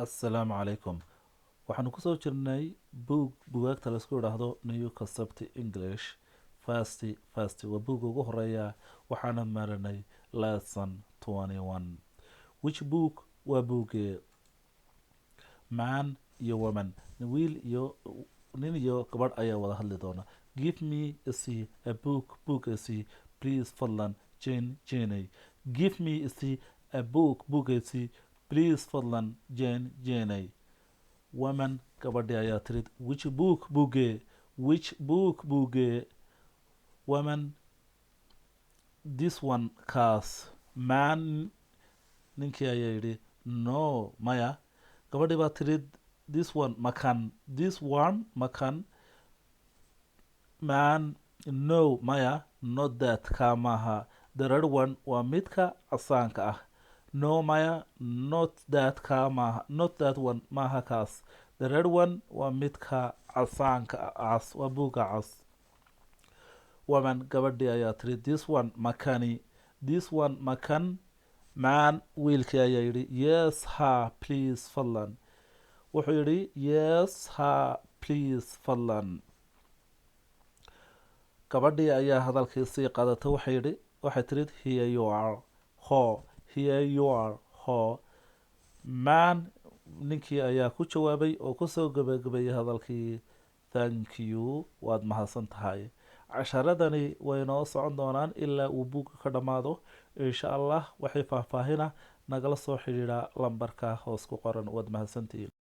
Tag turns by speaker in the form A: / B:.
A: Assalaamu calaykum. Waxaanu kusoo jirnay bugaagta laisku idhaahdo New Concept English Fast waa buugga ugu horeeya waxaana marinay lesson 21. Which book waa buuggee man iyo woman, nin iyo gabadh ayaa wada hadli doona. Give me a book please fadlan Jane. Give me a book please fadlan Jane. Woman gabadhi ayaa tirid which book buuggee. Woman this one kaas. Man ninkii ayaa yidhi no maya. Gabadhi baa tirid this one makan. Man no maya, not that kaa maaha. The red one waa midka casaanka ah. No maya, not that one maaha kaas. The red one waa midka casaanka cas, waa buugga cas. Woman gabadhi ayaa tiri this one makan. Man wiilkii ayaa yidhi yes ha please fadlan. Wuxuu yidhi yes ha please fadlan. Gabadhii ayaa hadalkii sii qaadatay waxay tirid here you are ho. Man ninkii ayaa ku jawaabay oo kusoo gabagabeeyay hadalkii thank you waad mahadsan tahay. Casharadani way noo socon doonaan ilaa uu buugga ka dhammaado. Insha allah waxay faahfaahina nagala soo xidhiidha lambarka hoos ku qoran. Waad mahadsantihiin.